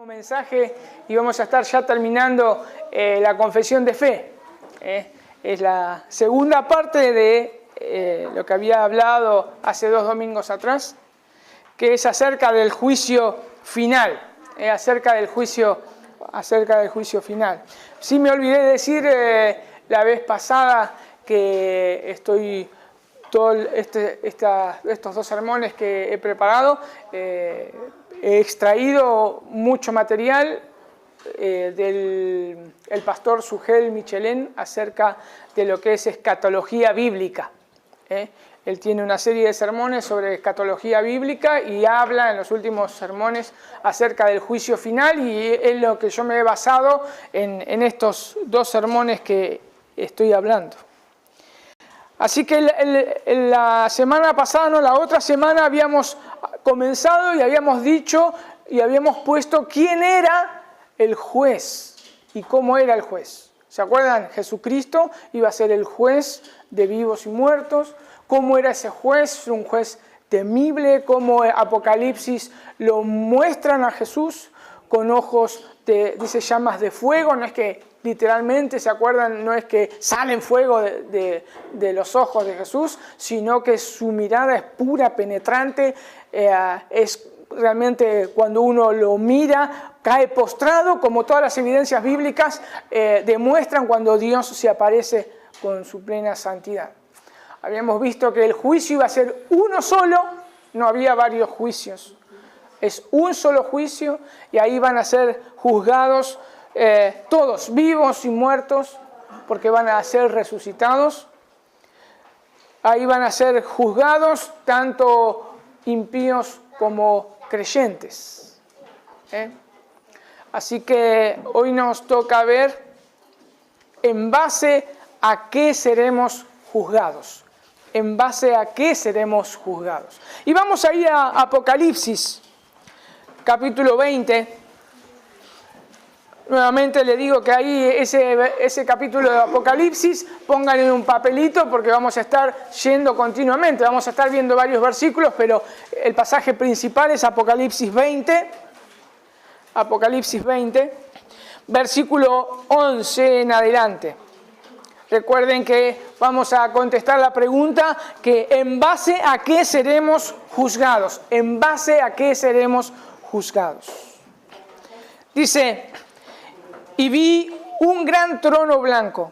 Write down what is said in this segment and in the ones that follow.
Mensaje y vamos a estar ya terminando la confesión de fe. Es la segunda parte de lo que había hablado hace 2 domingos atrás, que es acerca del juicio final, acerca del juicio final. Sí me olvidé de decir la vez pasada que estoy estos 2 sermones que he preparado, he extraído mucho material del pastor Sugel Michelén acerca de lo que es escatología bíblica. Él tiene una serie de sermones sobre escatología bíblica y habla en los últimos sermones acerca del juicio final, y es lo que yo me he basado en estos 2 sermones que estoy hablando. Así que la semana pasada, no, la otra semana habíamos comenzado y habíamos dicho y habíamos puesto quién era el juez y cómo era el juez. ¿Se acuerdan? Jesucristo iba a ser el juez de vivos y muertos. ¿Cómo era ese juez? Un juez temible, cómo Apocalipsis lo muestran a Jesús con ojos dice llamas de fuego. No es que literalmente, ¿se acuerdan? No es que salen fuego de los ojos de Jesús, sino que su mirada es pura, penetrante, es realmente cuando uno lo mira, cae postrado, como todas las evidencias bíblicas demuestran cuando Dios se aparece con su plena santidad. Habíamos visto que el juicio iba a ser uno solo, no había varios juicios. Es un solo juicio y ahí van a ser juzgados todos, vivos y muertos, porque van a ser resucitados. Ahí van a ser juzgados tanto impíos como creyentes. Así que hoy nos toca ver en base a qué seremos juzgados. En base a qué seremos juzgados. Y vamos a ir a Apocalipsis, capítulo 20. Nuevamente le digo que ahí ese capítulo de Apocalipsis, pónganlo en un papelito porque vamos a estar yendo continuamente. Vamos a estar viendo varios versículos, pero el pasaje principal es Apocalipsis 20. Apocalipsis 20, versículo 11 en adelante. Recuerden que vamos a contestar la pregunta que en base a qué seremos juzgados. En base a qué seremos juzgados. Dice: y vi un gran trono blanco,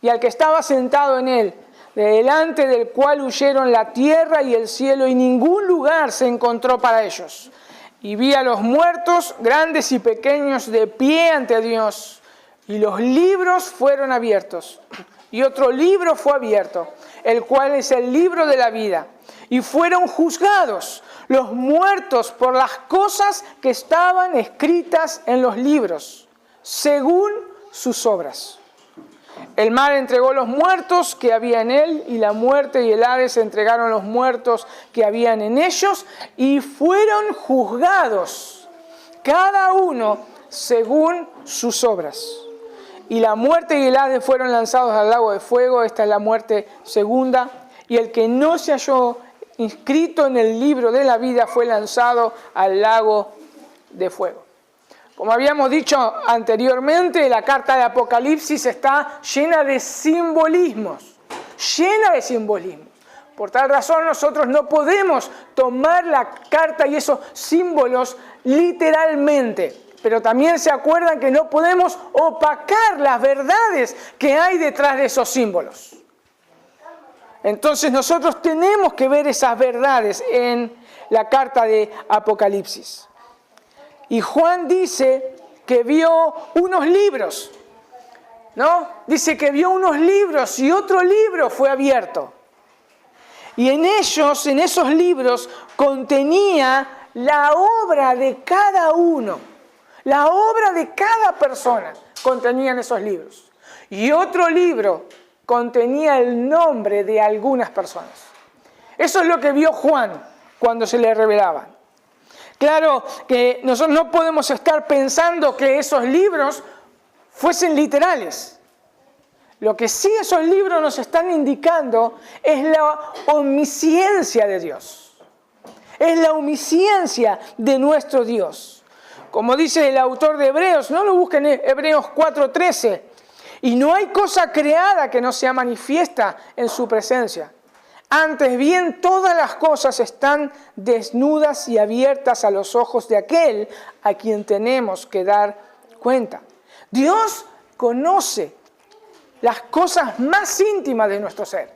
y al que estaba sentado en él, delante del cual huyeron la tierra y el cielo, y ningún lugar se encontró para ellos. Y vi a los muertos, grandes y pequeños, de pie ante Dios, y los libros fueron abiertos. Y otro libro fue abierto, el cual es el libro de la vida. Y fueron juzgados los muertos por las cosas que estaban escritas en los libros, según sus obras. El mar entregó los muertos que había en él, y la muerte y el Hades entregaron los muertos que habían en ellos, y fueron juzgados, cada uno según sus obras. Y la muerte y el Hades fueron lanzados al lago de fuego. Esta es la muerte segunda. Y el que no se halló inscrito en el libro de la vida fue lanzado al lago de fuego. Como habíamos dicho anteriormente, la carta de Apocalipsis está llena de simbolismos. Llena de simbolismos. Por tal razón nosotros no podemos tomar la carta y esos símbolos literalmente. Pero también se acuerdan que no podemos opacar las verdades que hay detrás de esos símbolos. Entonces nosotros tenemos que ver esas verdades en la carta de Apocalipsis. Y Juan dice que vio unos libros, ¿no? Dice que vio unos libros y otro libro fue abierto. Y en esos libros contenía la obra de cada uno. La obra de cada persona contenía en esos libros. Y otro libro contenía el nombre de algunas personas. Eso es lo que vio Juan cuando se le revelaban. Claro que nosotros no podemos estar pensando que esos libros fuesen literales. Lo que sí esos libros nos están indicando es la omnisciencia de Dios. Es la omnisciencia de nuestro Dios. Como dice el autor de Hebreos, no lo busquen en Hebreos 4:13. Y no hay cosa creada que no sea manifiesta en su presencia. Antes bien, todas las cosas están desnudas y abiertas a los ojos de aquel a quien tenemos que dar cuenta. Dios conoce las cosas más íntimas de nuestro ser.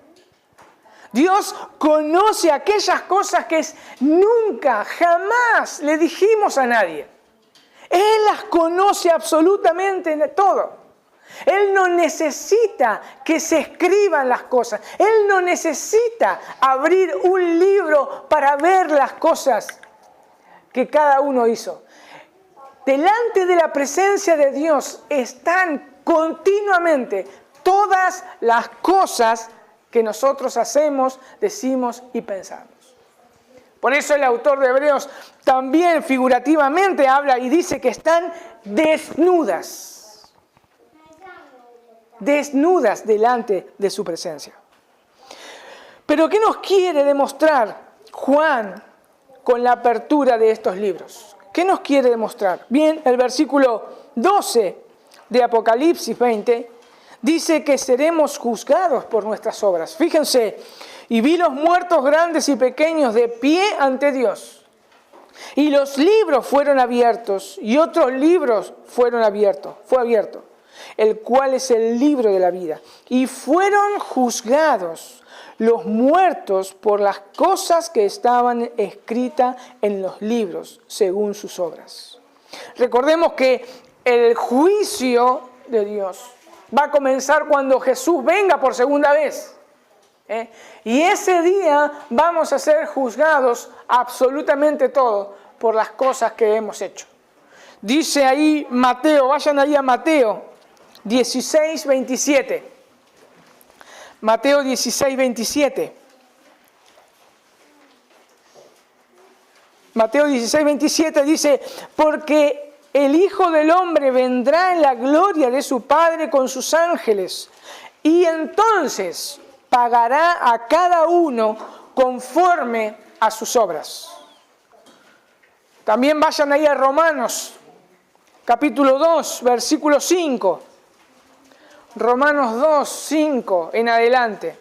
Dios conoce aquellas cosas que nunca, jamás le dijimos a nadie. Él las conoce absolutamente todo. Él no necesita que se escriban las cosas. Él no necesita abrir un libro para ver las cosas que cada uno hizo. Delante de la presencia de Dios están continuamente todas las cosas que nosotros hacemos, decimos y pensamos. Por eso el autor de Hebreos también figurativamente habla y dice que están desnudas. Desnudas delante de su presencia. Pero ¿qué nos quiere demostrar Juan con la apertura de estos libros? ¿Qué nos quiere demostrar? Bien, el versículo 12 de Apocalipsis 20 dice que seremos juzgados por nuestras obras. Fíjense, y vi los muertos grandes y pequeños de pie ante Dios. Y los libros fueron abiertos, y otros libros fue abierto, el cual es el libro de la vida. Y fueron juzgados los muertos por las cosas que estaban escritas en los libros, según sus obras. Recordemos que el juicio de Dios va a comenzar cuando Jesús venga por segunda vez. Y ese día vamos a ser juzgados absolutamente todos por las cosas que hemos hecho. Dice ahí Mateo, vayan ahí a Mateo 16:27. Mateo 16:27. Mateo 16:27 dice, porque el Hijo del Hombre vendrá en la gloria de su Padre con sus ángeles, y entonces pagará a cada uno conforme a sus obras. También vayan ahí a Romanos, capítulo 2, versículo 5. Romanos 2, 5 en adelante.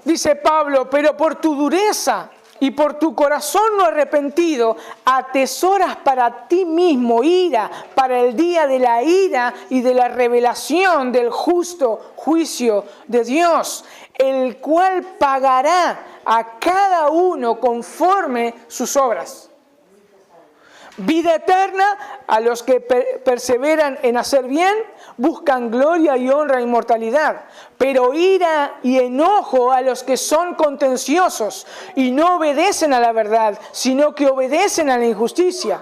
Dice Pablo, pero por tu dureza y por tu corazón no arrepentido, atesoras para ti mismo ira, para el día de la ira y de la revelación del justo juicio de Dios, el cual pagará a cada uno conforme sus obras. Vida eterna a los que perseveran en hacer bien, buscan gloria y honra e inmortalidad. Pero ira y enojo a los que son contenciosos y no obedecen a la verdad, sino que obedecen a la injusticia.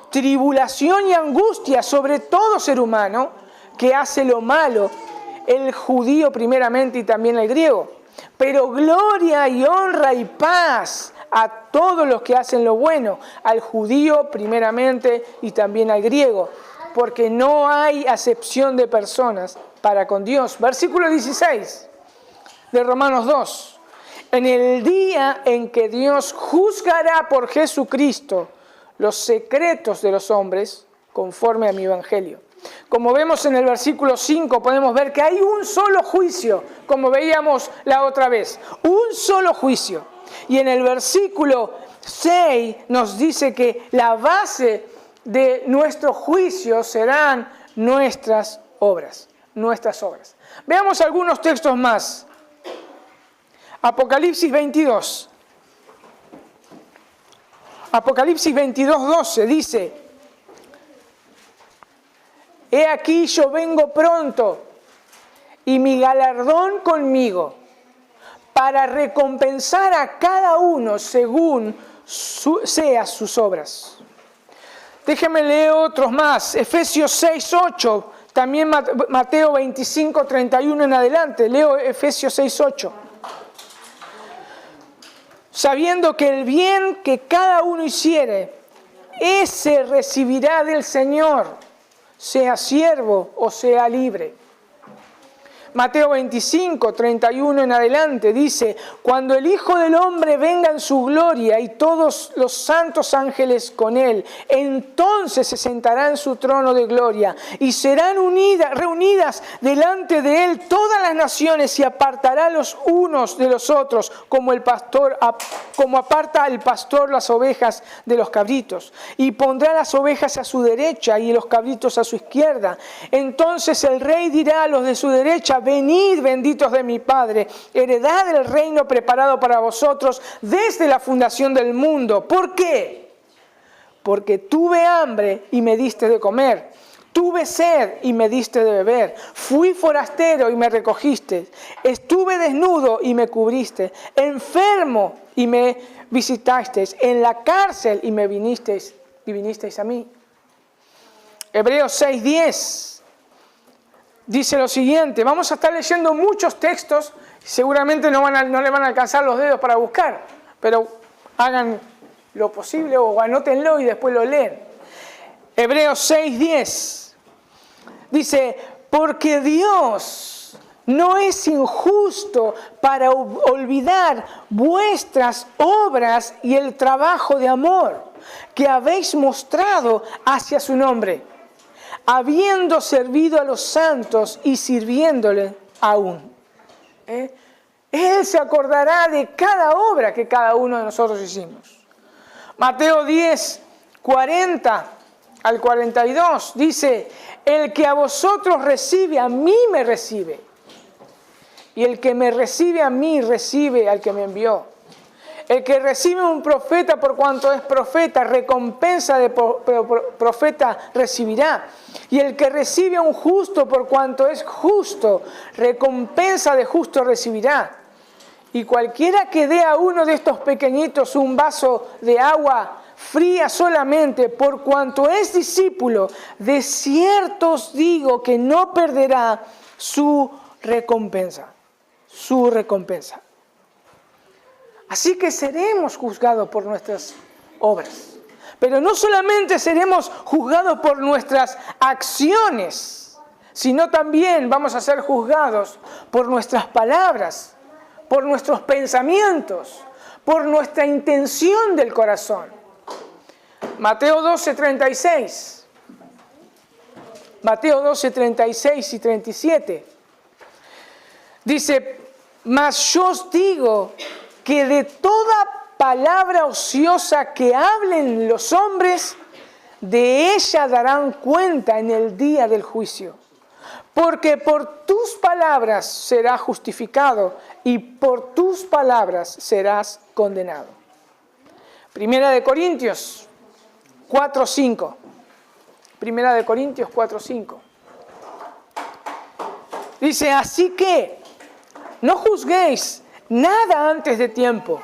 Tribulación y angustia sobre todo ser humano que hace lo malo, el judío primeramente y también el griego. Pero gloria y honra y paz a todos los que hacen lo bueno, al judío primeramente y también al griego, porque no hay acepción de personas para con Dios. Versículo 16 de Romanos 2. En el día en que Dios juzgará por Jesucristo los secretos de los hombres, conforme a mi evangelio. Como vemos en el versículo 5, podemos ver que hay un solo juicio, como veíamos la otra vez. Un solo juicio. Y en el versículo 6 nos dice que la base de nuestro juicio serán nuestras obras. Veamos algunos textos más. Apocalipsis 22. Apocalipsis 22:12 dice, he aquí yo vengo pronto y mi galardón conmigo, para recompensar a cada uno según sean sus obras. Déjenme leer otros más. Efesios 6:8, también Mateo 25:31 en adelante. Leo Efesios 6:8. Sabiendo que el bien que cada uno hiciere, ese recibirá del Señor, sea siervo o sea libre. Mateo 25, 31 en adelante, dice: cuando el Hijo del Hombre venga en su gloria y todos los santos ángeles con él, entonces se sentará en su trono de gloria y serán reunidas delante de él todas las naciones, y apartará los unos de los otros como aparta el pastor las ovejas de los cabritos, y pondrá las ovejas a su derecha y los cabritos a su izquierda. Entonces el rey dirá a los de su derecha: venid, benditos de mi Padre, heredad del reino preparado para vosotros desde la fundación del mundo. ¿Por qué? Porque tuve hambre y me diste de comer, tuve sed y me diste de beber, fui forastero y me recogiste, estuve desnudo y me cubriste, enfermo y me visitasteis, en la cárcel y me vinisteis a mí. Hebreos 6:10 dice lo siguiente. Vamos a estar leyendo muchos textos, seguramente no le van a alcanzar los dedos para buscar, pero hagan lo posible o anótenlo y después lo leen. Hebreos 6:10 dice: porque Dios no es injusto para olvidar vuestras obras y el trabajo de amor que habéis mostrado hacia su nombre, habiendo servido a los santos y sirviéndole aún. Él se acordará de cada obra que cada uno de nosotros hicimos. Mateo 10, 40 al 42 dice: el que a vosotros recibe, a mí me recibe. Y el que me recibe a mí, recibe al que me envió. El que recibe un profeta por cuanto es profeta, recompensa de profeta recibirá. Y el que recibe a un justo por cuanto es justo, recompensa de justo recibirá. Y cualquiera que dé a uno de estos pequeñitos un vaso de agua fría solamente por cuanto es discípulo, de cierto os digo que no perderá su recompensa. Su recompensa. Así que seremos juzgados por nuestras obras. Pero no solamente seremos juzgados por nuestras acciones, sino también vamos a ser juzgados por nuestras palabras, por nuestros pensamientos, por nuestra intención del corazón. Mateo 12, 36. Mateo 12, 36 y 37. Dice: mas yo os digo que de toda palabra ociosa que hablen los hombres, de ella darán cuenta en el día del juicio. Porque por tus palabras serás justificado y por tus palabras serás condenado. Primera de Corintios 4:5. Primera de Corintios 4:5. Dice: así que no juzguéis nada antes de tiempo,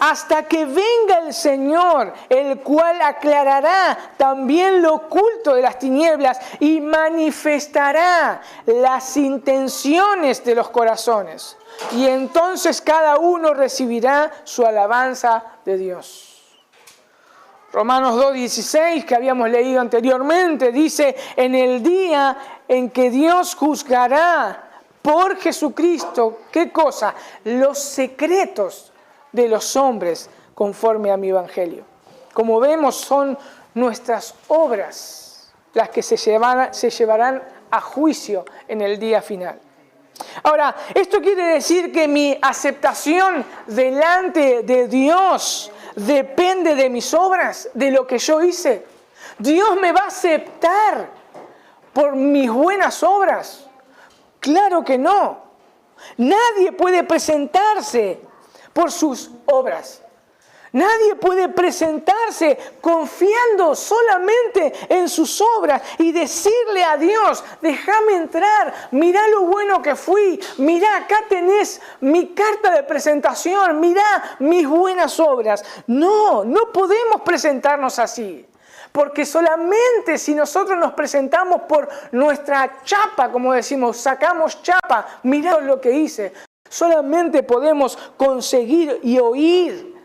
hasta que venga el Señor, el cual aclarará también lo oculto de las tinieblas y manifestará las intenciones de los corazones. Y entonces cada uno recibirá su alabanza de Dios. Romanos 2:16, que habíamos leído anteriormente, dice: en el día en que Dios juzgará por Jesucristo, ¿qué cosa? Los secretos de los hombres conforme a mi evangelio. Como vemos, son nuestras obras las que se llevarán a juicio en el día final. Ahora, esto quiere decir que mi aceptación delante de Dios depende de mis obras, de lo que yo hice. Dios me va a aceptar por mis buenas obras. Claro que no. Nadie puede presentarse por sus obras. Nadie puede presentarse confiando solamente en sus obras y decirle a Dios: déjame entrar, mirá lo bueno que fui, mirá, acá tenés mi carta de presentación, mirá mis buenas obras. No, no podemos presentarnos así. Porque solamente si nosotros nos presentamos por nuestra chapa, como decimos, sacamos chapa, mirá lo que hice, solamente podemos conseguir y oír,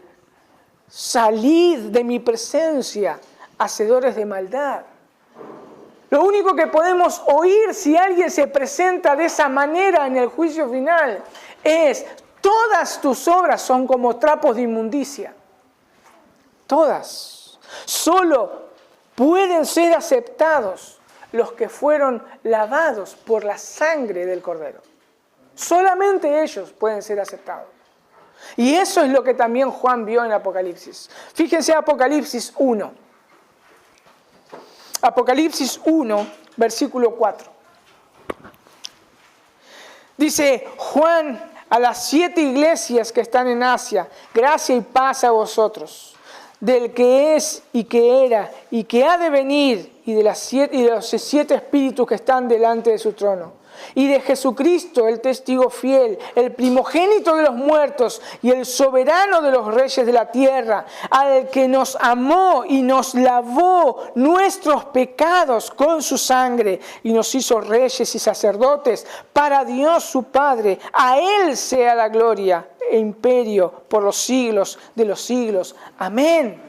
salir de mi presencia, hacedores de maldad. Lo único que podemos oír si alguien se presenta de esa manera en el juicio final es: todas tus obras son como trapos de inmundicia. Todas. Solo pueden ser aceptados los que fueron lavados por la sangre del Cordero. Solamente ellos pueden ser aceptados. Y eso es lo que también Juan vio en Apocalipsis. Fíjense Apocalipsis 1. Apocalipsis 1, versículo 4. Dice Juan a las 7 iglesias que están en Asia: gracia y paz a vosotros, del que es y que era y que ha de venir, y de los 7 espíritus que están delante de su trono, y de Jesucristo, el testigo fiel, el primogénito de los muertos y el soberano de los reyes de la tierra, al que nos amó y nos lavó nuestros pecados con su sangre y nos hizo reyes y sacerdotes para Dios su Padre. A Él sea la gloria e imperio por los siglos de los siglos. Amén.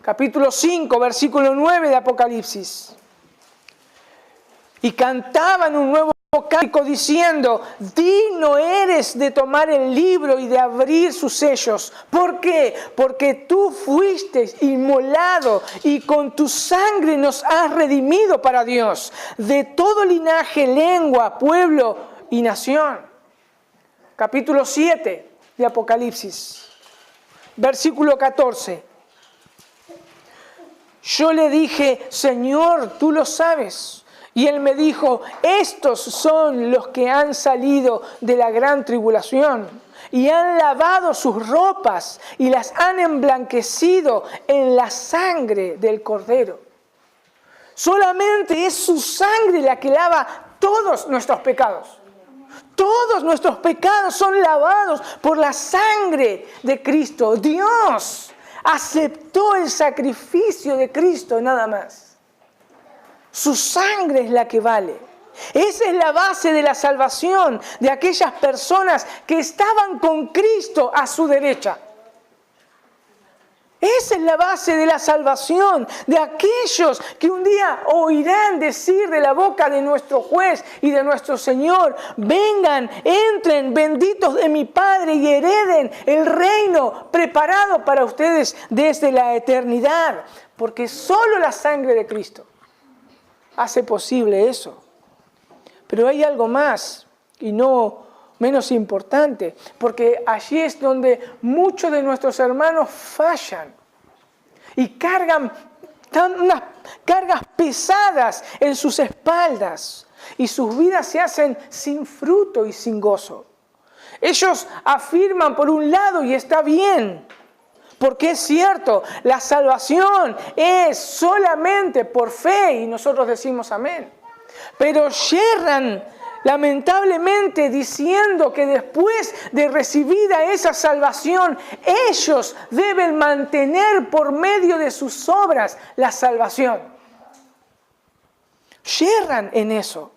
Capítulo 5, versículo 9 de Apocalipsis. Y cantaban un nuevo cántico diciendo: digno eres de tomar el libro y de abrir sus sellos. ¿Por qué? Porque tú fuiste inmolado y con tu sangre nos has redimido para Dios, de todo linaje, lengua, pueblo y nación. Capítulo 7 de Apocalipsis, versículo 14. Yo le dije: Señor, tú lo sabes. Y él me dijo: estos son los que han salido de la gran tribulación y han lavado sus ropas y las han emblanquecido en la sangre del Cordero. Solamente es su sangre la que lava todos nuestros pecados. Todos nuestros pecados son lavados por la sangre de Cristo. Dios aceptó el sacrificio de Cristo nada más. Su sangre es la que vale. Esa es la base de la salvación de aquellas personas que estaban con Cristo a su derecha. Esa es la base de la salvación de aquellos que un día oirán decir de la boca de nuestro juez y de nuestro Señor: vengan, entren, benditos de mi Padre, y hereden el reino preparado para ustedes desde la eternidad. Porque solo la sangre de Cristo hace posible eso. Pero hay algo más, y no menos importante, porque allí es donde muchos de nuestros hermanos fallan y cargan unas cargas pesadas en sus espaldas, y sus vidas se hacen sin fruto y sin gozo. Ellos afirman por un lado, y está bien, porque es cierto, la salvación es solamente por fe, y nosotros decimos amén. Pero yerran lamentablemente diciendo que después de recibida esa salvación, ellos deben mantener por medio de sus obras la salvación. Yerran en eso.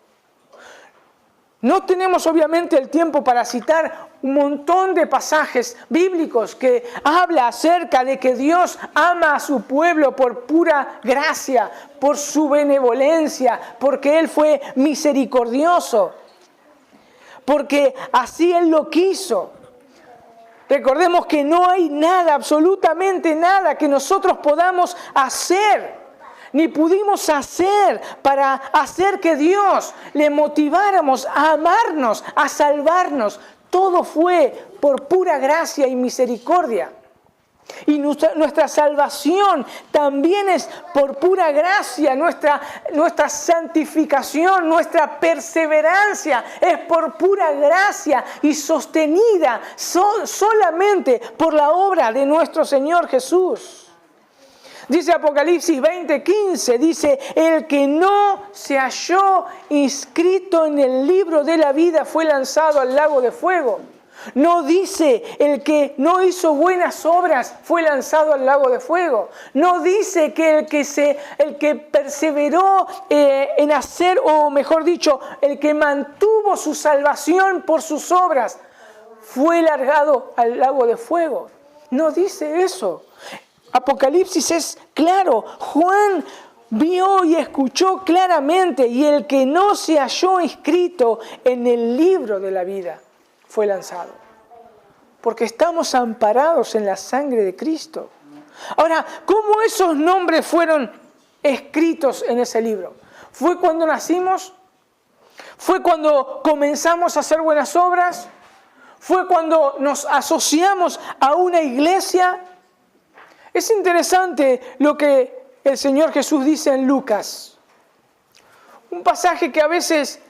No tenemos obviamente el tiempo para citar un montón de pasajes bíblicos que habla acerca de que Dios ama a su pueblo por pura gracia, por su benevolencia, porque Él fue misericordioso, porque así Él lo quiso. Recordemos que no hay nada, absolutamente nada que nosotros podamos hacer ni pudimos hacer para hacer que Dios le motiváramos a amarnos, a salvarnos. Todo fue por pura gracia y misericordia. Y nuestra salvación también es por pura gracia. Nuestra santificación, nuestra perseverancia es por pura gracia y sostenida solamente por la obra de nuestro Señor Jesús. Dice Apocalipsis 20:15, dice: el que no se halló inscrito en el libro de la vida fue lanzado al lago de fuego. No dice: el que no hizo buenas obras fue lanzado al lago de fuego. No dice que el que perseveró en hacer, o mejor dicho, el que mantuvo su salvación por sus obras fue largado al lago de fuego. No dice eso. Apocalipsis es claro. Juan vio y escuchó claramente, y el que no se halló inscrito en el libro de la vida fue lanzado. Porque estamos amparados en la sangre de Cristo. Ahora, ¿cómo esos nombres fueron escritos en ese libro? ¿Fue cuando nacimos? ¿Fue cuando comenzamos a hacer buenas obras? ¿Fue cuando nos asociamos a una iglesia? Es interesante lo que el Señor Jesús dice en Lucas. Un pasaje que a veces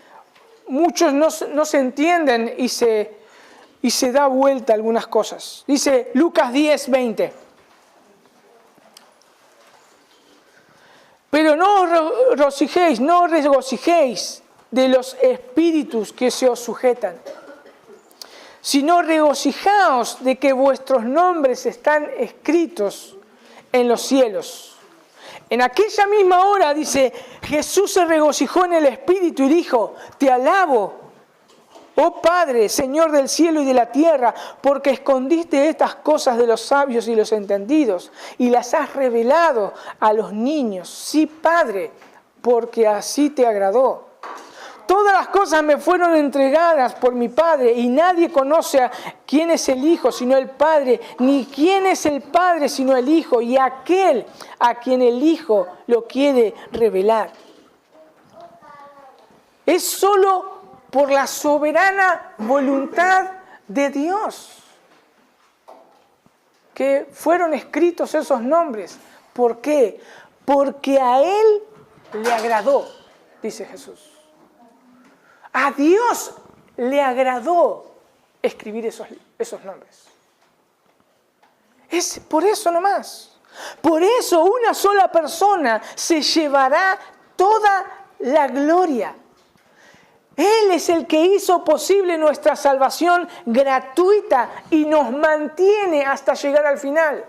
muchos no se entienden y se da vuelta a algunas cosas. Dice Lucas 10, 20. Pero no os regocijéis de los espíritus que se os sujetan, sino regocijaos de que vuestros nombres están escritos en los cielos. En aquella misma hora, dice, Jesús se regocijó en el Espíritu y dijo, te alabo, oh Padre, Señor del cielo y de la tierra, porque escondiste estas cosas de los sabios y los entendidos y las has revelado a los niños. Sí, Padre, porque así te agradó. Todas las cosas me fueron entregadas por mi Padre y nadie conoce a quién es el Hijo sino el Padre, ni quién es el Padre sino el Hijo y aquel a quien el Hijo lo quiere revelar. Es solo por la soberana voluntad de Dios que fueron escritos esos nombres. ¿Por qué? Porque a Él le agradó, dice Jesús. A Dios le agradó escribir esos nombres. Es por eso nomás. Por eso una sola persona se llevará toda la gloria. Él es el que hizo posible nuestra salvación gratuita y nos mantiene hasta llegar al final.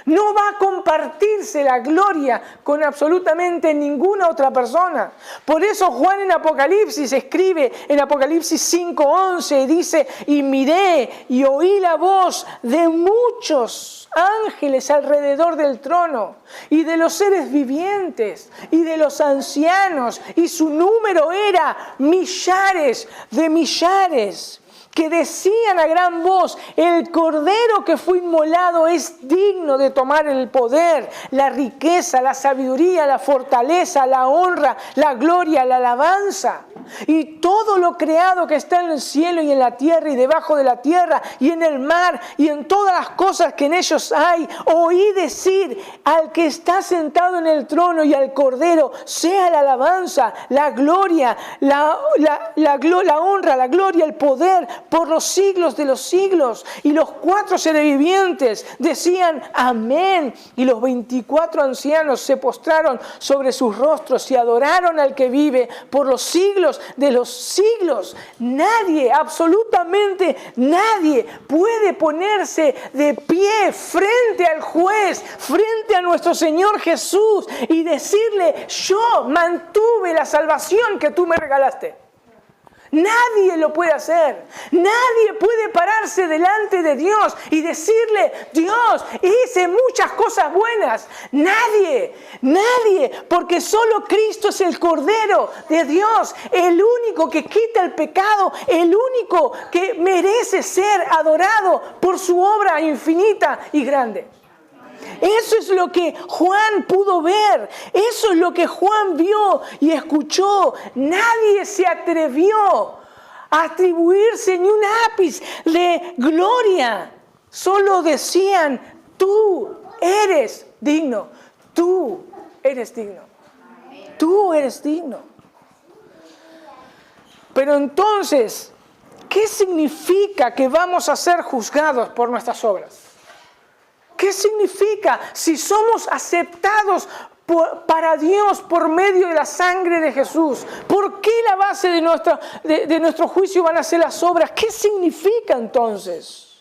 No va a compartirse la gloria con absolutamente ninguna otra persona. Por eso Juan en Apocalipsis escribe en Apocalipsis 5:11 y dice, y miré y oí la voz de muchos ángeles alrededor del trono y de los seres vivientes y de los ancianos, y su número era millares de millares, que decían a gran voz, el Cordero que fue inmolado es digno de tomar el poder, la riqueza, la sabiduría, la fortaleza, la honra, la gloria, la alabanza. Y todo lo creado que está en el cielo y en la tierra y debajo de la tierra y en el mar y en todas las cosas que en ellos hay, oí decir al que está sentado en el trono y al Cordero, sea la alabanza, la gloria, la honra, la gloria, el poder, por los siglos de los siglos. Y los 4 seres vivientes decían amén, y los 24 ancianos se postraron sobre sus rostros y adoraron al que vive por los siglos de los siglos. Nadie, absolutamente nadie puede ponerse de pie frente al juez, frente a nuestro Señor Jesús y decirle, yo mantuve la salvación que tú me regalaste. Nadie lo puede hacer. Nadie puede pararse delante de Dios y decirle, Dios, hice muchas cosas buenas. Nadie, porque solo Cristo es el Cordero de Dios, el único que quita el pecado, el único que merece ser adorado por su obra infinita y grande. Eso es lo que Juan pudo ver, eso es lo que Juan vio y escuchó. Nadie se atrevió a atribuirse ni un ápice de gloria. Solo decían, tú eres digno, tú eres digno, tú eres digno. Pero entonces, ¿qué significa que vamos a ser juzgados por nuestras obras? ¿Qué significa si somos aceptados para Dios por medio de la sangre de Jesús? ¿Por qué la base de nuestro juicio van a ser las obras? ¿Qué significa entonces?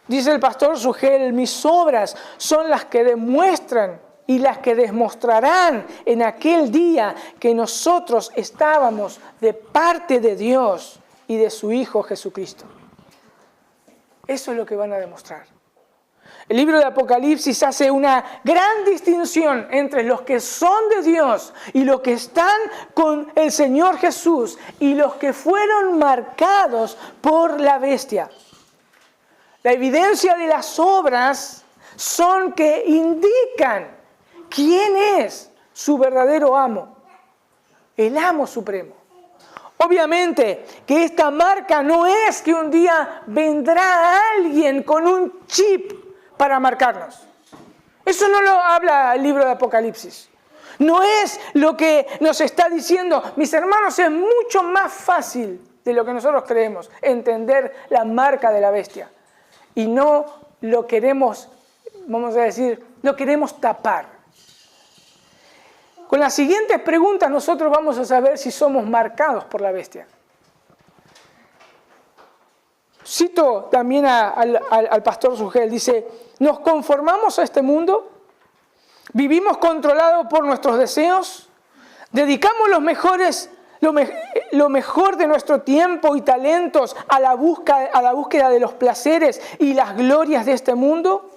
Dice el pastor Sugel, mis obras son las que demuestran y las que demostrarán en aquel día que nosotros estábamos de parte de Dios y de su Hijo Jesucristo. Eso es lo que van a demostrar. El libro de Apocalipsis hace una gran distinción entre los que son de Dios y los que están con el Señor Jesús y los que fueron marcados por la bestia. La evidencia de las obras son que indican quién es su verdadero amo, el amo supremo. Obviamente que esta marca no es que un día vendrá alguien con un chip para marcarnos. Eso no lo habla el libro de Apocalipsis. No es lo que nos está diciendo. Mis hermanos, es mucho más fácil de lo que nosotros creemos entender la marca de la bestia. Y no lo queremos, vamos a decir, lo queremos tapar. Con las siguientes preguntas nosotros vamos a saber si somos marcados por la bestia. Cito también al pastor Sugel, dice, ¿nos conformamos a este mundo? ¿Vivimos controlados por nuestros deseos? ¿Dedicamos lo mejor de nuestro tiempo y talentos a la búsqueda de los placeres y las glorias de este mundo?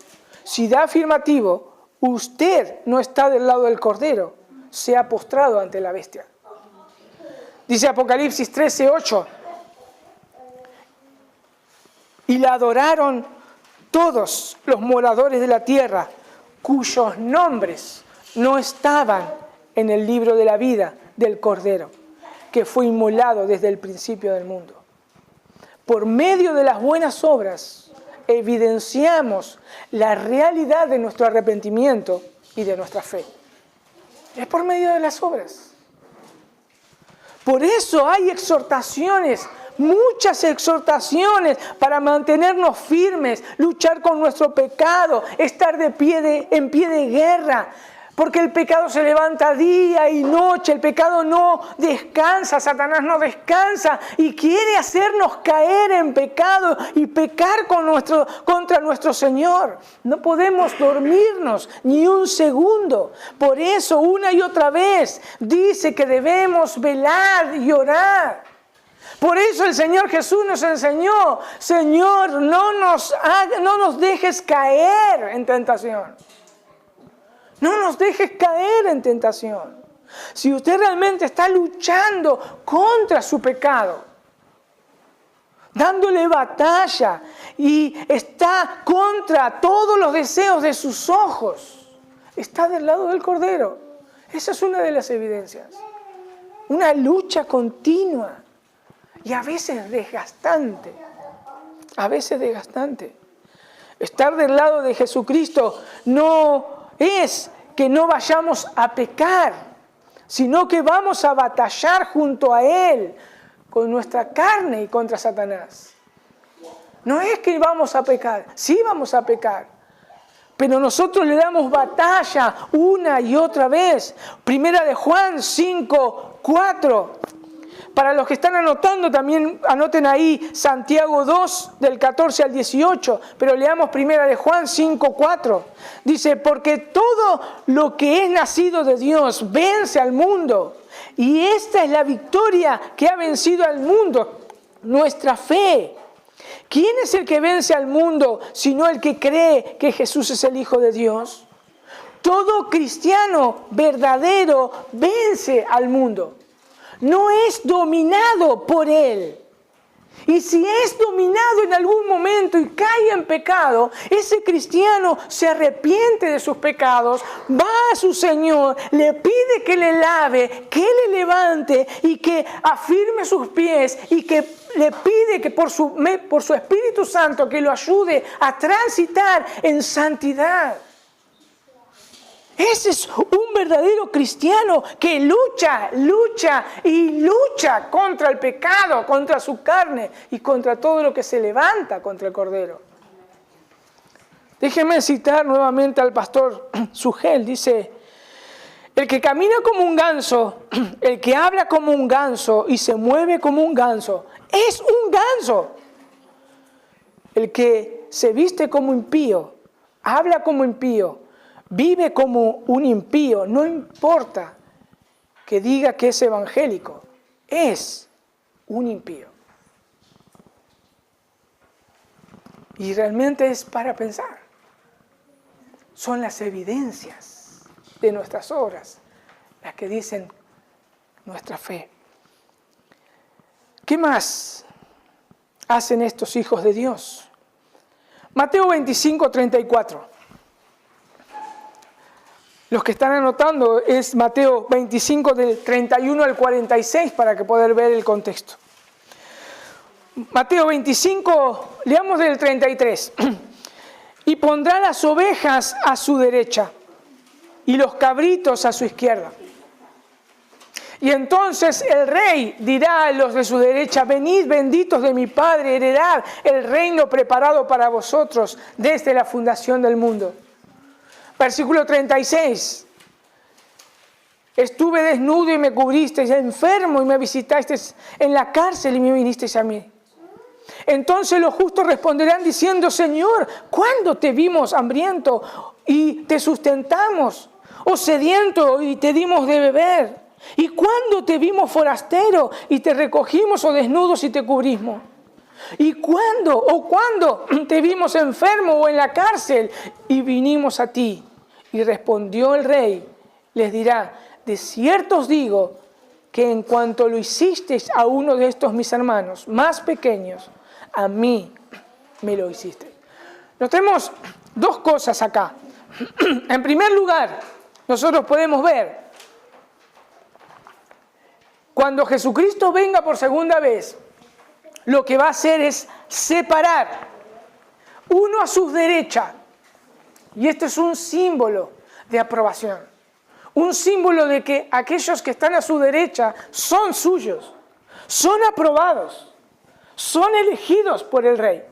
Si da afirmativo, usted no está del lado del Cordero, se ha postrado ante la bestia. Dice Apocalipsis 13:8. Y la adoraron todos los moradores de la tierra, cuyos nombres no estaban en el libro de la vida del Cordero, que fue inmolado desde el principio del mundo. Por medio de las buenas obras, evidenciamos la realidad de nuestro arrepentimiento y de nuestra fe. Es por medio de las obras. Por eso hay exhortaciones, muchas exhortaciones para mantenernos firmes, luchar con nuestro pecado, estar en pie de guerra. Porque el pecado se levanta día y noche, el pecado no descansa, Satanás no descansa y quiere hacernos caer en pecado y pecar contra nuestro Señor. No podemos dormirnos ni un segundo. Por eso una y otra vez dice que debemos velar y orar. Por eso el Señor Jesús nos enseñó, Señor, no nos dejes caer en tentación. No nos dejes caer en tentación. Si usted realmente está luchando contra su pecado, dándole batalla y está contra todos los deseos de sus ojos, está del lado del Cordero. Esa es una de las evidencias. Una lucha continua y a veces desgastante. A veces desgastante. Estar del lado de Jesucristo no es que no vayamos a pecar, sino que vamos a batallar junto a Él con nuestra carne y contra Satanás. No es que vamos a pecar, sí vamos a pecar, pero nosotros le damos batalla una y otra vez. Primera de Juan 5:4. Para los que están anotando, también anoten ahí Santiago 2, del 14 al 18, pero leamos Primera de Juan 5:4. Dice, porque todo lo que es nacido de Dios vence al mundo, y esta es la victoria que ha vencido al mundo, nuestra fe. ¿Quién es el que vence al mundo, sino el que cree que Jesús es el Hijo de Dios? Todo cristiano verdadero vence al mundo. No es dominado por él. Y si es dominado en algún momento y cae en pecado, ese cristiano se arrepiente de sus pecados, va a su Señor, le pide que le lave, que le levante y que afirme sus pies y que le pide que por su Espíritu Santo que lo ayude a transitar en santidad. Ese es un verdadero cristiano que lucha contra el pecado, contra su carne y contra todo lo que se levanta contra el Cordero. Déjenme citar nuevamente al pastor Sugel. Dice, el que camina como un ganso, el que habla como un ganso y se mueve como un ganso, es un ganso. El que se viste como impío, habla como impío, vive como un impío, no importa que diga que es evangélico, es un impío. Y realmente es para pensar. son las evidencias de nuestras obras las que dicen nuestra fe. ¿Qué más hacen estos hijos de Dios? Mateo 25, 34. Los que están anotando es Mateo 25 del 31 al 46 para que poder ver el contexto. Mateo 25, leamos del 33. Y pondrá las ovejas a su derecha y los cabritos a su izquierda. Y entonces el rey dirá a los de su derecha: venid benditos de mi Padre, heredad el reino preparado para vosotros desde la fundación del mundo. Versículo 36. Estuve desnudo y me cubristeis, enfermo y me visitasteis, en la cárcel y me vinisteis a mí. Entonces los justos responderán diciendo: Señor, ¿cuándo te vimos hambriento y te sustentamos? ¿O sediento y te dimos de beber? ¿Y cuándo te vimos forastero y te recogimos, o desnudos y te cubrimos? ¿Y cuándo te vimos enfermo o en la cárcel y vinimos a ti? Y respondió el rey, les dirá: de cierto os digo que en cuanto lo hicisteis a uno de estos mis hermanos más pequeños, a mí me lo hicisteis. Notemos dos cosas acá. En primer lugar, nosotros podemos ver, cuando Jesucristo venga por segunda vez, lo que va a hacer es separar uno a su derecha. Y esto es un símbolo de aprobación. Un símbolo de que aquellos que están a su derecha son suyos, son aprobados, son elegidos por el rey.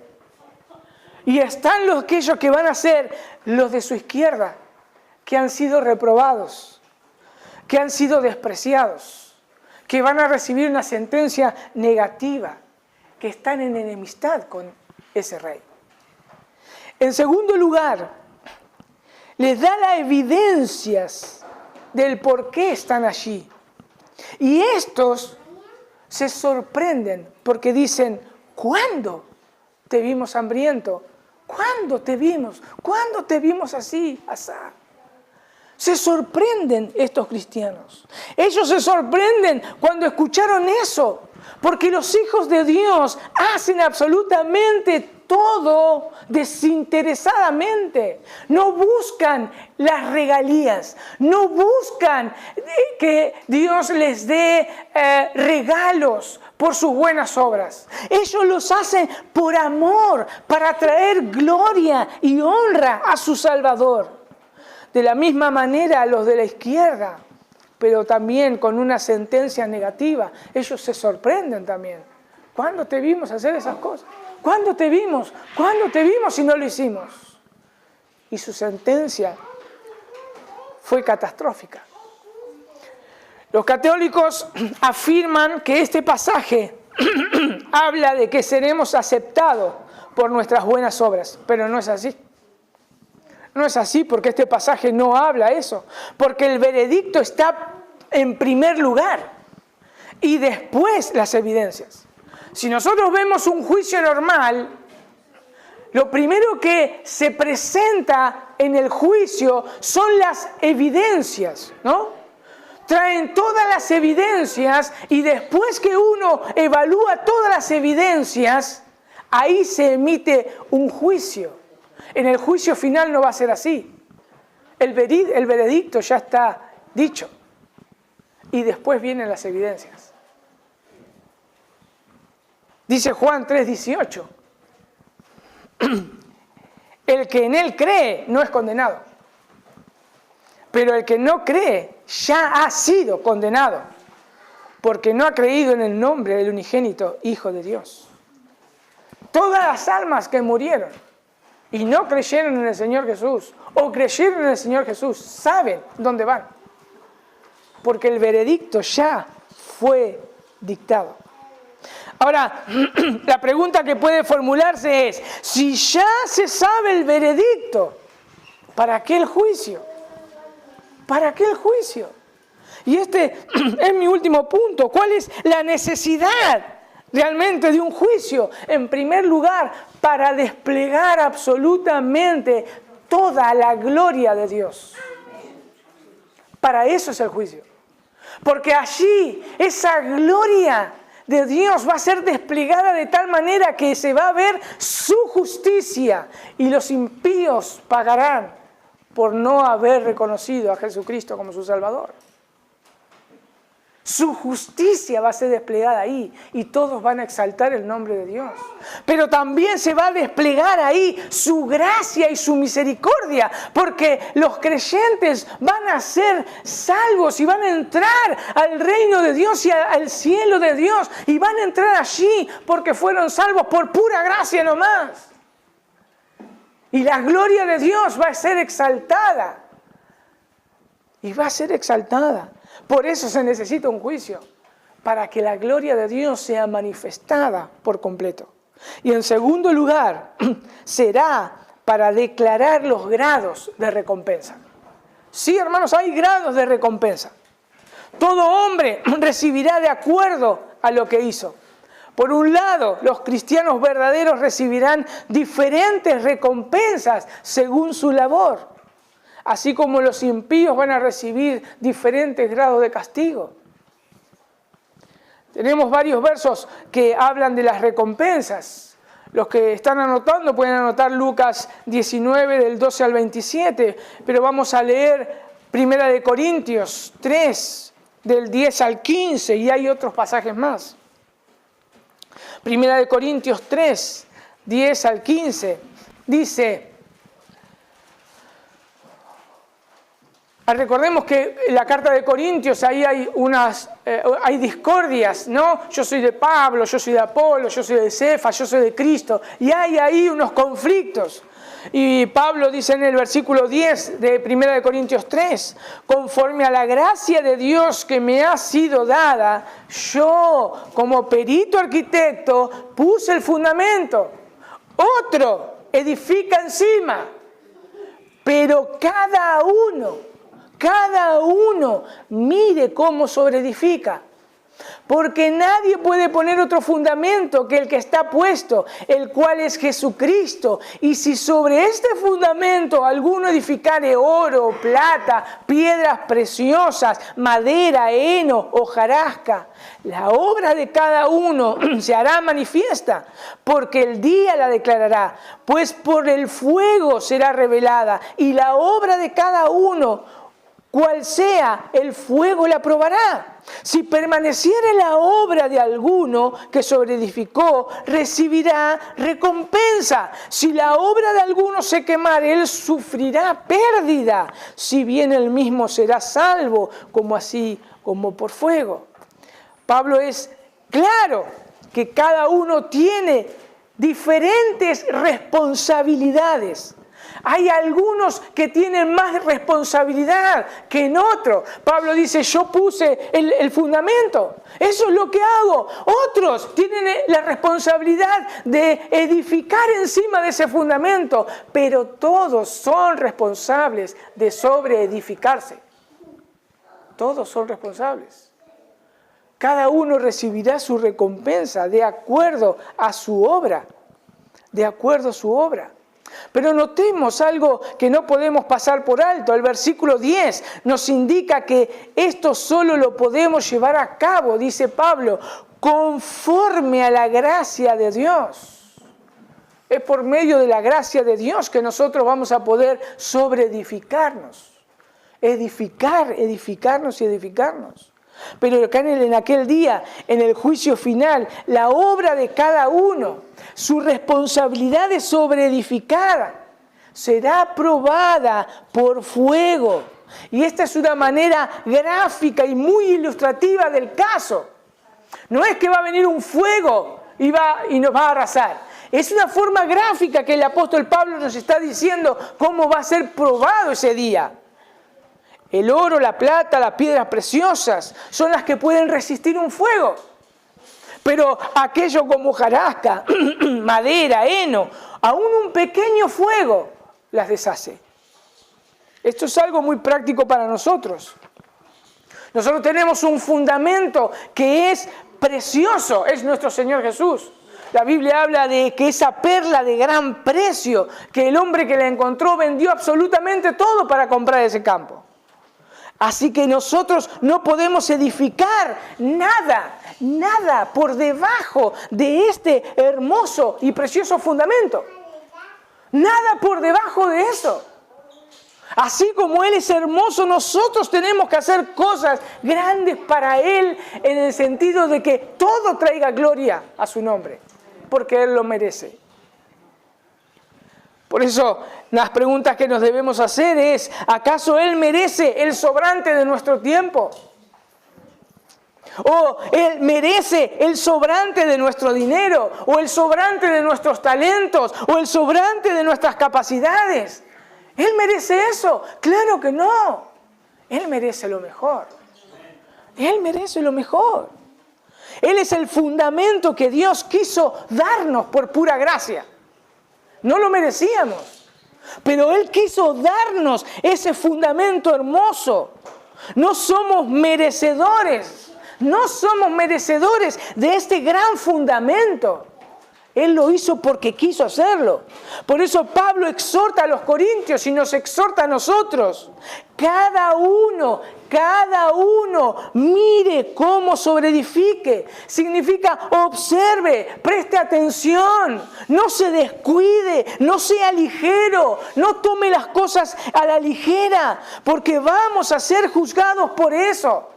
Y están aquellos que van a ser los de su izquierda, que han sido reprobados, que han sido despreciados, que van a recibir una sentencia negativa, que están en enemistad con ese rey. En segundo lugar, les da las evidencias del por qué están allí. Y estos se sorprenden porque dicen: ¿cuándo te vimos hambriento? ¿Cuándo te vimos? ¿Cuándo te vimos así, asá? Se sorprenden estos cristianos. Ellos se sorprenden cuando escucharon eso, porque los hijos de Dios hacen absolutamente todo desinteresadamente. No buscan las regalías, no buscan que Dios les dé regalos por sus buenas obras. Ellos los hacen por amor, para traer gloria y honra a su Salvador. De la misma manera a los de la izquierda, pero también con una sentencia negativa. Ellos se sorprenden también. ¿Cuándo te vimos hacer esas cosas? ¿Cuándo te vimos? ¿Cuándo te vimos si no lo hicimos? Y su sentencia fue catastrófica. Los católicos afirman que este pasaje habla de que seremos aceptados por nuestras buenas obras, pero no es así. No es así, porque este pasaje no habla eso. Porque el veredicto está en primer lugar y después las evidencias. Si nosotros vemos un juicio normal, lo primero que se presenta en el juicio son las evidencias, ¿no? Traen todas las evidencias y después que uno evalúa todas las evidencias, ahí se emite un juicio. En el juicio final no va a ser así. El veredicto ya está dicho. Y después vienen las evidencias. Dice Juan 3:18. El que en él cree no es condenado. Pero el que no cree ya ha sido condenado, porque no ha creído en el nombre del unigénito Hijo de Dios. Todas las almas que murieron y no creyeron en el Señor Jesús, o creyeron en el Señor Jesús, saben dónde van. Porque el veredicto ya fue dictado. Ahora, la pregunta que puede formularse es: si ya se sabe el veredicto, ¿para qué el juicio? ¿Para qué el juicio? Y este es mi último punto. ¿Cuál es la necesidad realmente de un juicio? En primer lugar, para desplegar absolutamente toda la gloria de Dios. Para eso es el juicio. Porque allí esa gloria de Dios va a ser desplegada de tal manera que se va a ver su justicia y los impíos pagarán por no haber reconocido a Jesucristo como su Salvador. Su justicia va a ser desplegada ahí y todos van a exaltar el nombre de Dios. Pero también se va a desplegar ahí su gracia y su misericordia, porque los creyentes van a ser salvos y van a entrar al reino de Dios y al cielo de Dios, y van a entrar allí porque fueron salvos por pura gracia nomás. Y la gloria de Dios va a ser exaltada. Y va a ser exaltada. Por eso se necesita un juicio, para que la gloria de Dios sea manifestada por completo. Y en segundo lugar, será para declarar los grados de recompensa. Sí, hermanos, hay grados de recompensa. Todo hombre recibirá de acuerdo a lo que hizo. Por un lado, los cristianos verdaderos recibirán diferentes recompensas según su labor, así como los impíos van a recibir diferentes grados de castigo. Tenemos varios versos que hablan de las recompensas. Los que están anotando pueden anotar Lucas 19 del 12 al 27, pero vamos a leer 1 Corintios 3 del 10 al 15 y hay otros pasajes más. 1 Corintios 3, 10 al 15, dice: recordemos que en la carta de Corintios ahí hay hay discordias, ¿no? Yo soy de Pablo, yo soy de Apolo, yo soy de Cefas, yo soy de Cristo, y hay ahí unos conflictos. Y Pablo dice en el versículo 10 de 1 Corintios 3, conforme a la gracia de Dios que me ha sido dada, yo como perito arquitecto puse el fundamento, otro edifica encima, pero cada uno mire cómo sobreedifica. Porque nadie puede poner otro fundamento que el que está puesto, el cual es Jesucristo. Y si sobre este fundamento alguno edificare oro, plata, piedras preciosas, madera, heno, hojarasca, la obra de cada uno se hará manifiesta, porque el día la declarará, pues por el fuego será revelada, y la obra de cada uno, cual sea, el fuego la probará. Si permaneciere la obra de alguno que sobreedificó, recibirá recompensa. Si la obra de alguno se quemare, él sufrirá pérdida. Si bien él mismo será salvo, como por fuego. Pablo es claro que cada uno tiene diferentes responsabilidades. Hay algunos que tienen más responsabilidad que en otros. Pablo dice, yo puse el fundamento. Eso es lo que hago. Otros tienen la responsabilidad de edificar encima de ese fundamento. Pero todos son responsables de sobreedificarse. Todos son responsables. Cada uno recibirá su recompensa de acuerdo a su obra. De acuerdo a su obra. Pero notemos algo que no podemos pasar por alto. El versículo 10 nos indica que esto solo lo podemos llevar a cabo, dice Pablo, conforme a la gracia de Dios. Es por medio de la gracia de Dios que nosotros vamos a poder sobreedificarnos. Edificarnos y edificarnos. Pero en aquel día, en el juicio final, la obra de cada uno, su responsabilidad de sobreedificada, será probada por fuego. Y esta es una manera gráfica y muy ilustrativa del caso. No es que va a venir un fuego y nos va a arrasar. Es una forma gráfica que el apóstol Pablo nos está diciendo cómo va a ser probado ese día. El oro, la plata, las piedras preciosas son las que pueden resistir un fuego. Pero aquello como hojarasca, madera, heno, aún un pequeño fuego las deshace. Esto es algo muy práctico para nosotros. Nosotros tenemos un fundamento que es precioso, es nuestro Señor Jesús. La Biblia habla de que esa perla de gran precio, que el hombre que la encontró vendió absolutamente todo para comprar ese campo. Así que nosotros no podemos edificar nada por debajo de este hermoso y precioso fundamento. Nada por debajo de eso. Así como Él es hermoso, nosotros tenemos que hacer cosas grandes para Él en el sentido de que todo traiga gloria a su nombre, porque Él lo merece. Por eso, las preguntas que nos debemos hacer es, ¿acaso Él merece el sobrante de nuestro tiempo? ¿O Él merece el sobrante de nuestro dinero? ¿O el sobrante de nuestros talentos? ¿O el sobrante de nuestras capacidades? ¿Él merece eso? Claro que no. Él merece lo mejor. Él merece lo mejor. Él es el fundamento que Dios quiso darnos por pura gracia. No lo merecíamos, pero Él quiso darnos ese fundamento hermoso. No somos merecedores de este gran fundamento. Él lo hizo porque quiso hacerlo. Por eso Pablo exhorta a los corintios y nos exhorta a nosotros. Cada uno mire cómo sobreedifique. Significa observe, preste atención, no se descuide, no sea ligero, no tome las cosas a la ligera, porque vamos a ser juzgados por eso.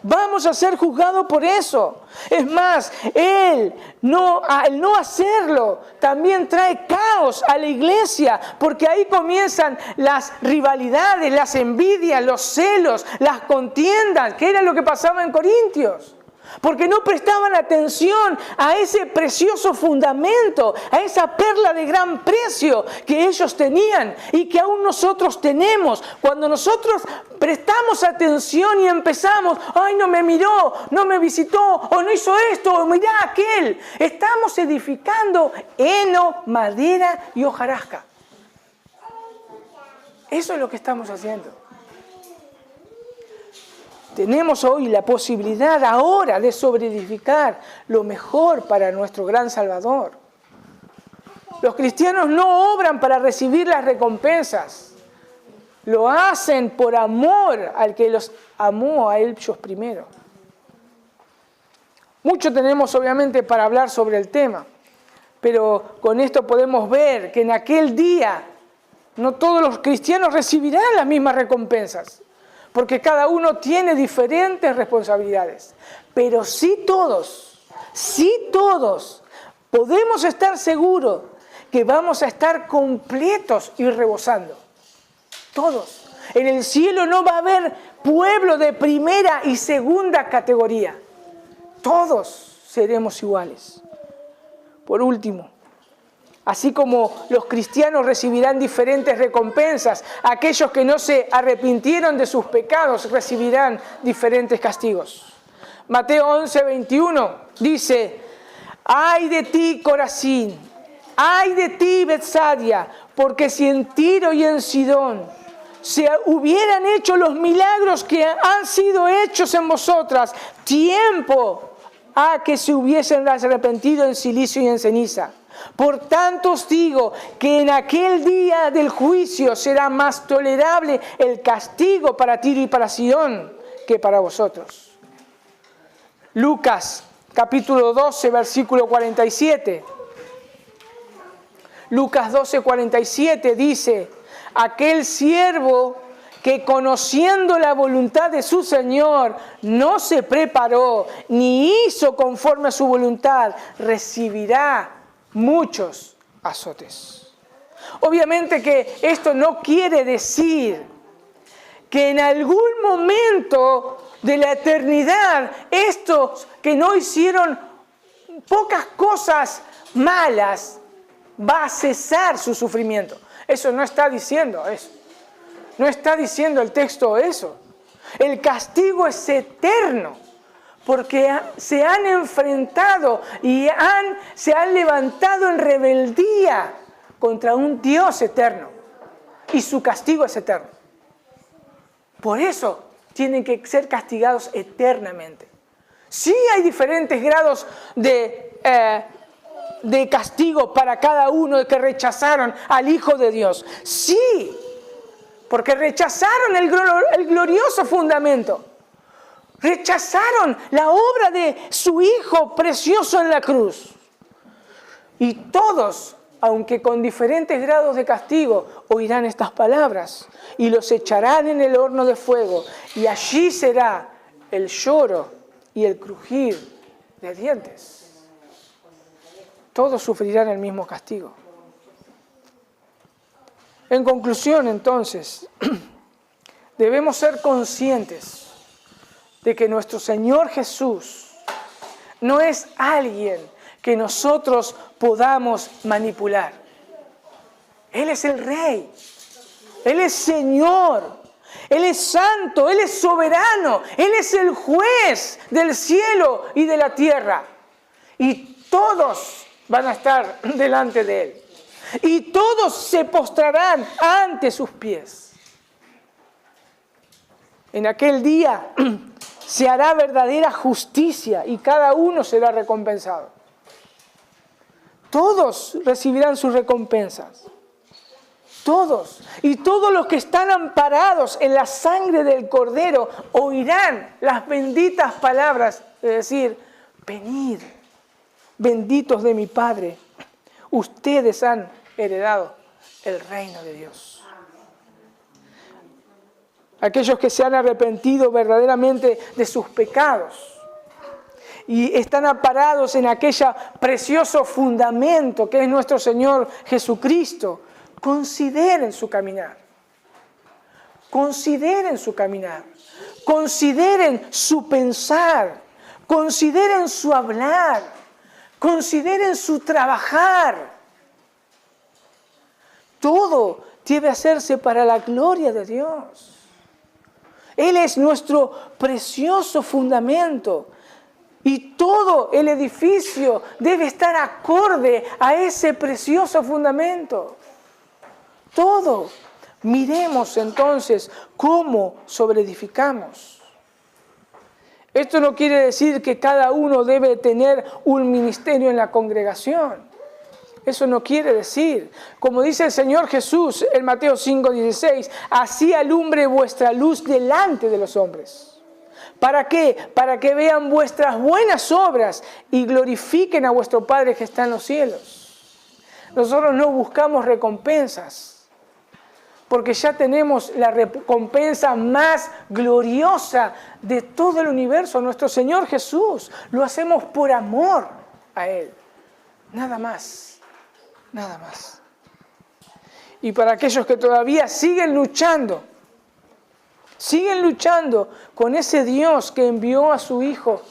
Vamos a ser juzgados por eso. Es más, al no hacerlo también trae caos a la iglesia, porque ahí comienzan las rivalidades, las envidias, los celos, las contiendas, que era lo que pasaba en Corintios. Porque no prestaban atención a ese precioso fundamento, a esa perla de gran precio que ellos tenían y que aún nosotros tenemos. Cuando nosotros prestamos atención y empezamos, ¡ay, no me miró, no me visitó, o no hizo esto, o mirá aquel! Estamos edificando heno, madera y hojarasca. Eso es lo que estamos haciendo. Tenemos hoy la posibilidad ahora de sobreedificar lo mejor para nuestro gran Salvador. Los cristianos no obran para recibir las recompensas. Lo hacen por amor al que los amó a ellos primero. Mucho tenemos obviamente para hablar sobre el tema, pero con esto podemos ver que en aquel día no todos los cristianos recibirán las mismas recompensas. Porque cada uno tiene diferentes responsabilidades. Pero sí todos podemos estar seguros que vamos a estar completos y rebosando. Todos. En el cielo no va a haber pueblo de primera y segunda categoría. Todos seremos iguales. Por último, así como los cristianos recibirán diferentes recompensas, aquellos que no se arrepintieron de sus pecados recibirán diferentes castigos. Mateo 11:21 dice, ¡ay de ti, Corazín! ¡Ay de ti, Betsaida! Porque si en Tiro y en Sidón se hubieran hecho los milagros que han sido hechos en vosotras, tiempo a que se hubiesen arrepentido en silicio y en ceniza. Por tanto os digo que en aquel día del juicio será más tolerable el castigo para Tiro y para Sidón que para vosotros. Lucas capítulo 12, versículo 47. Lucas 12, 47 dice, aquel siervo que conociendo la voluntad de su Señor no se preparó ni hizo conforme a su voluntad, recibirá muchos azotes. Obviamente que esto no quiere decir que en algún momento de la eternidad estos que no hicieron pocas cosas malas va a cesar su sufrimiento. Eso no está diciendo eso. No está diciendo el texto eso. El castigo es eterno. Porque se han enfrentado y se han levantado en rebeldía contra un Dios eterno. Y su castigo es eterno. Por eso tienen que ser castigados eternamente. Sí hay diferentes grados de de castigo para cada uno de que rechazaron al Hijo de Dios. Sí, porque rechazaron el glorioso fundamento. Rechazaron la obra de su Hijo precioso en la cruz. Y todos, aunque con diferentes grados de castigo, oirán estas palabras y los echarán en el horno de fuego. Y allí será el lloro y el crujir de dientes. Todos sufrirán el mismo castigo. En conclusión, entonces, debemos ser conscientes de que nuestro Señor Jesús no es alguien que nosotros podamos manipular. Él es el Rey, Él es Señor, Él es santo, Él es soberano, Él es el juez del cielo y de la tierra. Y todos van a estar delante de Él. Y todos se postrarán ante sus pies. En aquel día se hará verdadera justicia y cada uno será recompensado. Todos recibirán sus recompensas. Todos. Y todos los que están amparados en la sangre del Cordero oirán las benditas palabras de decir: venid, benditos de mi Padre, ustedes han heredado el reino de Dios. Aquellos que se han arrepentido verdaderamente de sus pecados y están amparados en aquel precioso fundamento que es nuestro Señor Jesucristo, consideren su caminar. Consideren su caminar. Consideren su pensar. Consideren su hablar. Consideren su trabajar. Todo debe hacerse para la gloria de Dios. Él es nuestro precioso fundamento. Y todo el edificio debe estar acorde a ese precioso fundamento. Todo. Miremos entonces cómo sobreedificamos. Esto no quiere decir que cada uno debe tener un ministerio en la congregación. Eso no quiere decir. Como dice el Señor Jesús en Mateo 5:16, así alumbre vuestra luz delante de los hombres. ¿Para qué? Para que vean vuestras buenas obras y glorifiquen a vuestro Padre que está en los cielos. Nosotros no buscamos recompensas, porque ya tenemos la recompensa más gloriosa de todo el universo, nuestro Señor Jesús. Lo hacemos por amor a Él. Nada más, nada más. Y para aquellos que todavía siguen luchando con ese Dios que envió a su Hijo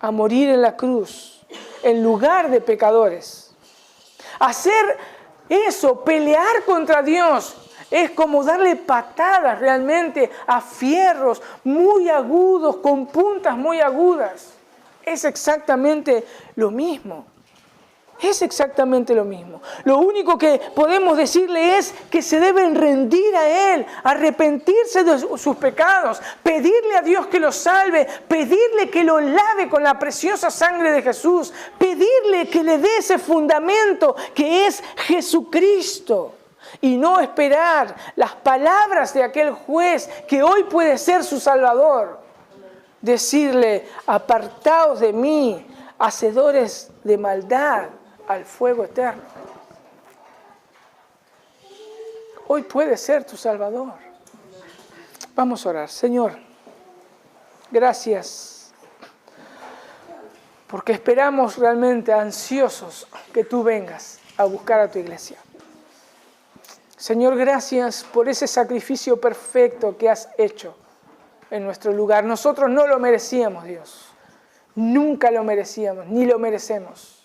a morir en la cruz, en lugar de pecadores. Hacer eso, pelear contra Dios, es como darle patadas realmente a fierros muy agudos, con puntas muy agudas. Es exactamente lo mismo. Es exactamente lo mismo. Lo único que podemos decirle es que se deben rendir a Él, arrepentirse de sus pecados, pedirle a Dios que los salve, pedirle que los lave con la preciosa sangre de Jesús, pedirle que le dé ese fundamento que es Jesucristo. Y no esperar las palabras de aquel juez que hoy puede ser su Salvador. Decirle: apartaos de mí, hacedores de maldad, al fuego eterno. Hoy puede ser tu Salvador. Vamos a orar. Señor, gracias, porque esperamos realmente ansiosos que tú vengas a buscar a tu iglesia. Señor, gracias por ese sacrificio perfecto que has hecho en nuestro lugar. Nosotros no lo merecíamos, Dios. Nunca lo merecíamos, ni lo merecemos.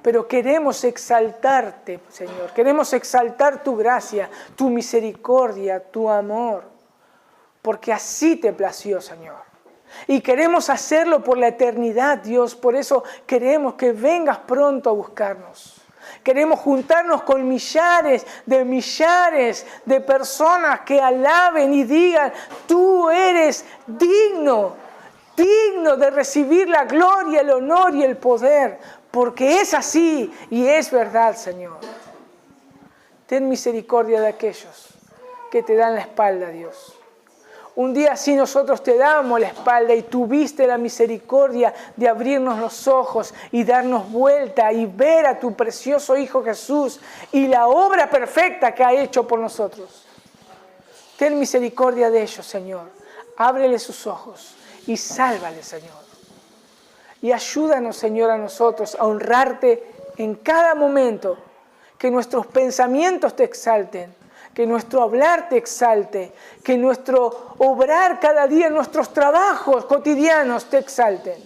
Pero queremos exaltarte, Señor. Queremos exaltar tu gracia, tu misericordia, tu amor. Porque así te plació, Señor. Y queremos hacerlo por la eternidad, Dios. Por eso queremos que vengas pronto a buscarnos. Queremos juntarnos con millares de personas que alaben y digan: tú eres digno de recibir la gloria, el honor y el poder, porque es así y es verdad, Señor. Ten misericordia de aquellos que te dan la espalda, Dios. Un día así nosotros te damos la espalda y tuviste la misericordia de abrirnos los ojos y darnos vuelta y ver a tu precioso Hijo Jesús y la obra perfecta que ha hecho por nosotros. Ten misericordia de ellos, Señor. Ábrele sus ojos y sálvale, Señor. Y ayúdanos, Señor, a nosotros a honrarte en cada momento, que nuestros pensamientos te exalten, que nuestro hablar te exalte, que nuestro obrar cada día, nuestros trabajos cotidianos te exalten.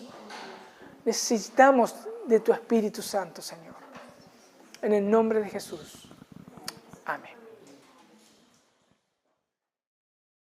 Necesitamos de tu Espíritu Santo, Señor. En el nombre de Jesús. Amén.